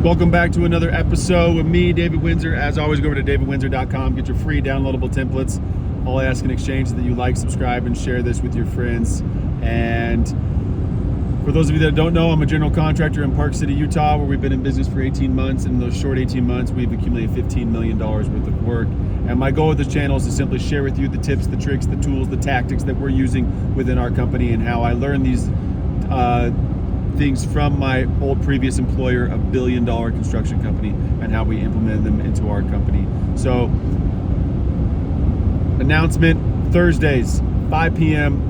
Welcome back to another episode with me, David Wintzer. As always, go over to davidwintzer.com, get your free downloadable templates. All I ask in exchange is that you like, subscribe, and share this with your friends. And for those of you that don't know, I'm a general contractor in Park City, Utah, where we've been in business for 18 months. And in those short 18 months, we've accumulated $15 million worth of work. And my goal with this channel is to simply share with you the tips, the tricks, the tools, the tactics that we're using within our company and how I learned these things from my old previous employer, a $1 billion construction company, and how we implemented them into our company. So, announcement: Thursdays, 5 p.m.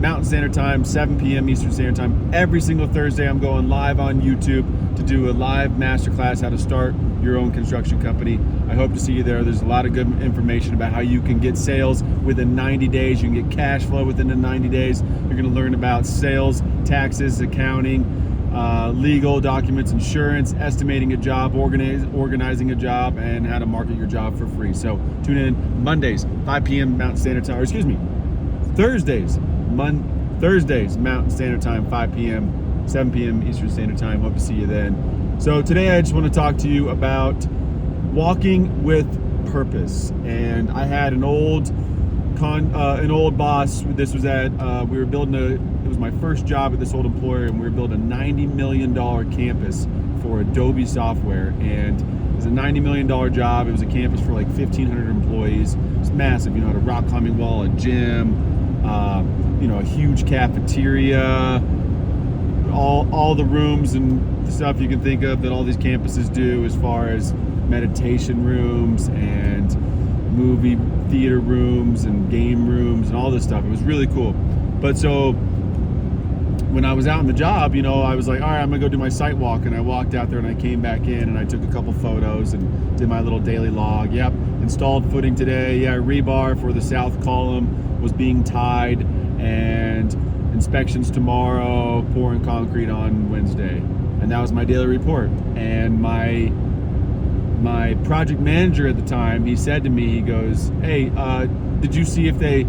Mountain Standard Time, 7 p.m. Eastern Standard Time. Every single Thursday, I'm going live on YouTube to do a live masterclass how to start your own construction company. I hope to see you there. There's a lot of good information about how you can get sales within 90 days. You can get cash flow within the 90 days. You're going to learn about sales, taxes, accounting, legal documents, insurance, estimating a job, organizing a job, and how to market your job for free. So tune in Mondays, 5 p.m. Mountain Standard Time, or excuse me, Thursdays, Mountain Standard Time, 5 p.m., 7 p.m. Eastern Standard Time. Hope to see you then. So today I just want to talk to you about walking with purpose. And I had an old boss. This was at we were building it was my first job at this old employer, and we were building a $90 million campus for Adobe software. And it was a $90 million job. It was a campus for like 1,500 employees. It was massive. You know, had a rock climbing wall, a gym, a huge cafeteria, all the rooms and stuff you can think of that all these campuses do, as far as meditation rooms and movie theater rooms and game rooms and all this stuff. It was really cool. But so when I was out on the job, I was like, all right, I'm gonna go do my site walk. And I walked out there and I came back in and I took a couple photos and did my little daily log. Yep, installed footing today. Yeah, rebar for the south column was being tied, and inspections tomorrow, pouring concrete on Wednesday. And that was my daily report. And my project manager at the time, he said to me, he goes, hey, did you see if they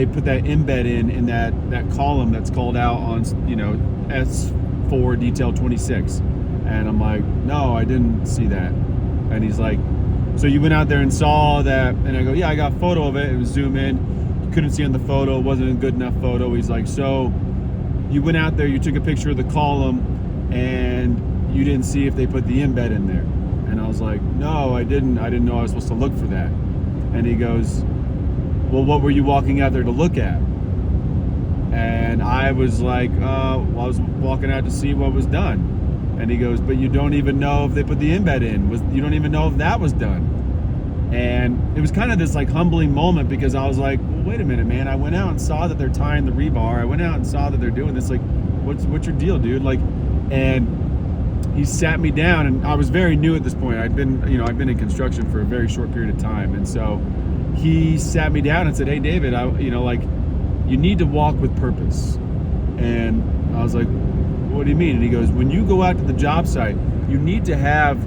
put that embed in that column that's called out on S4 detail 26? And I'm like, no, I didn't see that. And he's like, so you went out there and saw that? And I go, yeah, I got a photo of it. It was zoom in. You couldn't see on the photo. It wasn't a good enough photo. He's like, so you went out there, you took a picture of the column, and you didn't see if they put the embed in there? And I was like, no, I didn't know I was supposed to look for that. And he goes, well, what were you walking out there to look at? And I was like, well, I was walking out to see what was done. And he goes, but you don't even know if they put the embed in. You don't even know if that was done. And it was kind of this like humbling moment, because I was like, well, wait a minute, man. I went out and saw that they're tying the rebar. I went out and saw that they're doing this. Like, what's your deal, dude? Like, and he sat me down, and I was very new at this point. I've been in construction for a very short period of time. And so he sat me down and said, hey, David, you need to walk with purpose. And I was like, what do you mean? And he goes, when you go out to the job site, you need to have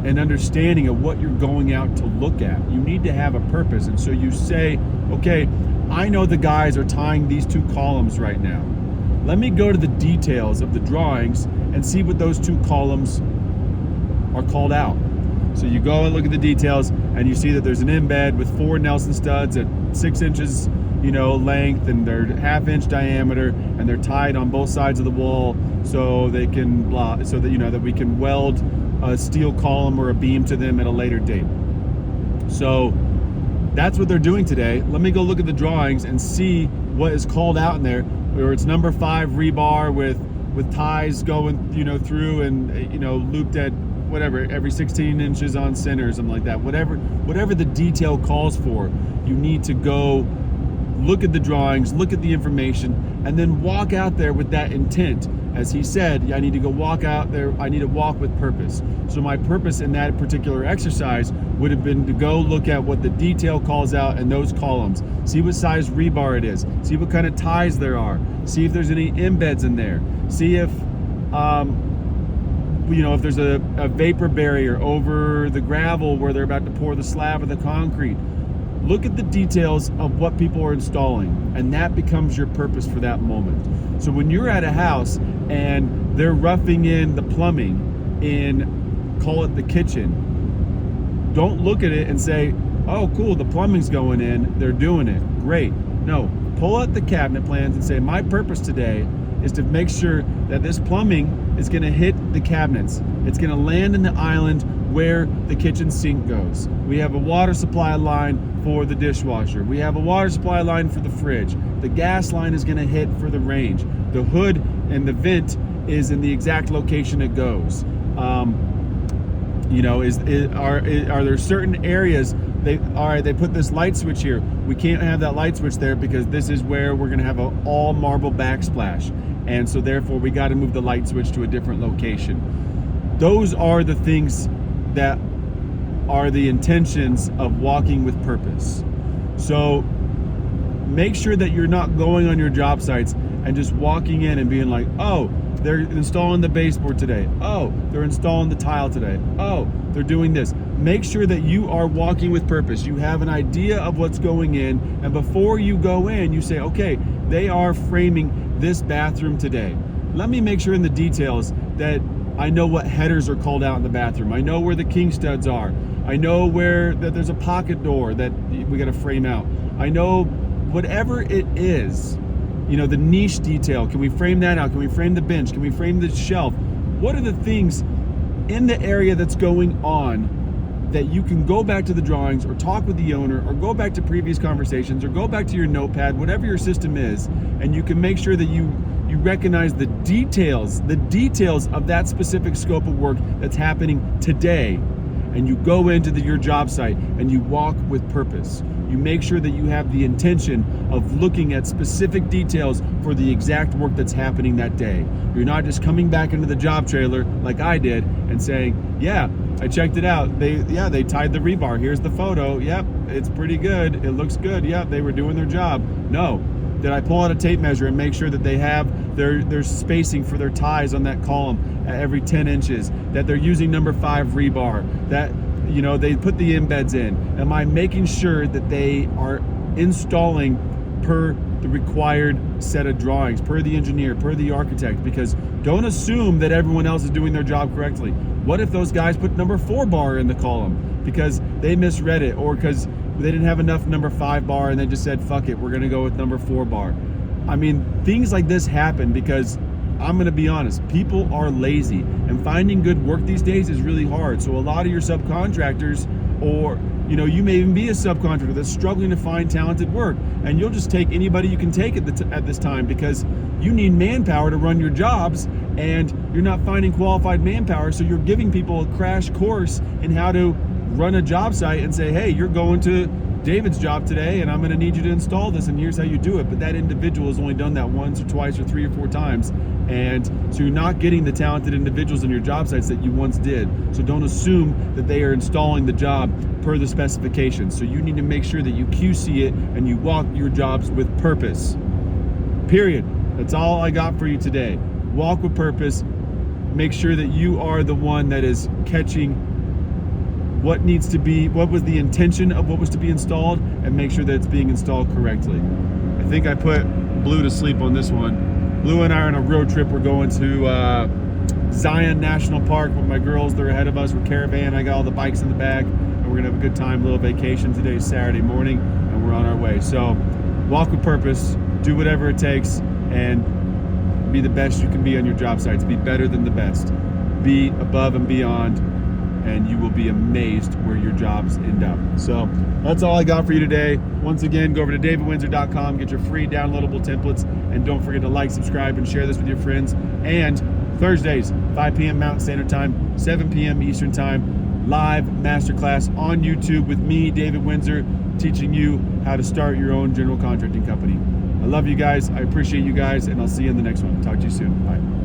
an understanding of what you're going out to look at. You need to have a purpose. And so you say, okay, I know the guys are tying these two columns right now. Let me go to the details of the drawings and see what those two columns are called out. So you go and look at the details, and you see that there's an embed with 4 Nelson studs at 6 inches, length, and they're 1/2 inch diameter, and they're tied on both sides of the wall so they can so that that we can weld a steel column or a beam to them at a later date. So that's what they're doing today. Let me go look at the drawings and see what is called out in there, where it's number 5 rebar with ties going through and looped at whatever every 16 inches on center or something like that. Whatever the detail calls for, you need to go look at the drawings, look at the information, and then walk out there with that intent. As he said, I need to go walk out there, I need to walk with purpose. So my purpose in that particular exercise would have been to go look at what the detail calls out in those columns, see what size rebar it is, see what kind of ties there are, see if there's any embeds in there, see if if there's a vapor barrier over the gravel where they're about to pour the slab of the concrete. Look at the details of what people are installing, and that becomes your purpose for that moment. So when you're at a house and they're roughing in the plumbing in, call it the kitchen. Don't look at it and say, oh, cool, the plumbing's going in, they're doing it, great. No, pull out the cabinet plans and say, my purpose today is to make sure that this plumbing is gonna hit the cabinets. It's gonna land in the island where the kitchen sink goes. We have a water supply line for the dishwasher. We have a water supply line for the fridge. The gas line is gonna hit for the range. The hood and the vent is in the exact location it goes. Are there certain areas they put this light switch here. We can't have that light switch there because this is where we're gonna have an all marble backsplash. And so therefore we gotta move the light switch to a different location. Those are the things that are the intentions of walking with purpose. So make sure that you're not going on your job sites and just walking in and being like, oh, they're installing the baseboard today. Oh, they're installing the tile today. Oh, they're doing this. Make sure that you are walking with purpose. You have an idea of what's going in, and before you go in, you say, okay, they are framing this bathroom today. Let me make sure in the details that I know what headers are called out in the bathroom. I know where the king studs are. I know where that there's a pocket door that we got to frame out. I know whatever it is, the niche detail. Can we frame that out? Can we frame the bench? Can we frame the shelf? What are the things in the area that's going on that you can go back to the drawings or talk with the owner or go back to previous conversations or go back to your notepad, whatever your system is, and you can make sure that you recognize the details of that specific scope of work that's happening today, and you go into your job site and you walk with purpose. You make sure that you have the intention of looking at specific details for the exact work that's happening that day. You're not just coming back into the job trailer like I did and saying, yeah, I checked it out. They tied the rebar. Here's the photo. Yep, it's pretty good. It looks good. Yep, they were doing their job. No. Did I pull out a tape measure and make sure that they have their spacing for their ties on that column at every 10 inches, that they're using number 5 rebar, that they put the embeds in? Am I making sure that they are installing per the required set of drawings, per the engineer, per the architect? Because don't assume that everyone else is doing their job correctly. What if those guys put number 4 bar in the column because they misread it, or because they didn't have enough number 5 bar and they just said, fuck it, we're gonna go with number 4 bar? I mean, things like this happen because, I'm gonna be honest, people are lazy, and finding good work these days is really hard. So a lot of your subcontractors, or you may even be a subcontractor that's struggling to find talented work, and you'll just take anybody you can take at this time because you need manpower to run your jobs, and you're not finding qualified manpower. So you're giving people a crash course in how to run a job site and say, hey, you're going to David's job today and I'm going to need you to install this, and here's how you do it. But that individual has only done that once or twice or 3 or 4 times, and so you're not getting the talented individuals in your job sites that you once did. So don't assume that they are installing the job per the specifications. So you need to make sure that you QC it and you walk your jobs with purpose. Period. That's all I got for you today. Walk with purpose. Make sure that you are the one that is catching what needs to be, what was the intention of what was to be installed, and make sure that it's being installed correctly. I think I put Blue to sleep on this one. Blue and I are on a road trip. We're going to Zion National Park with my girls. They're ahead of us. We're caravan. I got all the bikes in the back, and we're gonna have a good time, a little vacation. Today's Saturday morning, and we're on our way. So walk with purpose, do whatever it takes, and be the best you can be on your job sites. Be better than the best. Be above and beyond, and you will be amazed where your jobs end up. So that's all I got for you today. Once again, go over to davidwintzer.com, get your free downloadable templates, and don't forget to like, subscribe, and share this with your friends. And Thursdays, 5 p.m. Mountain Standard Time, 7 p.m. Eastern Time, live masterclass on YouTube with me, David Wintzer, teaching you how to start your own general contracting company. I love you guys. I appreciate you guys, and I'll see you in the next one. Talk to you soon. Bye.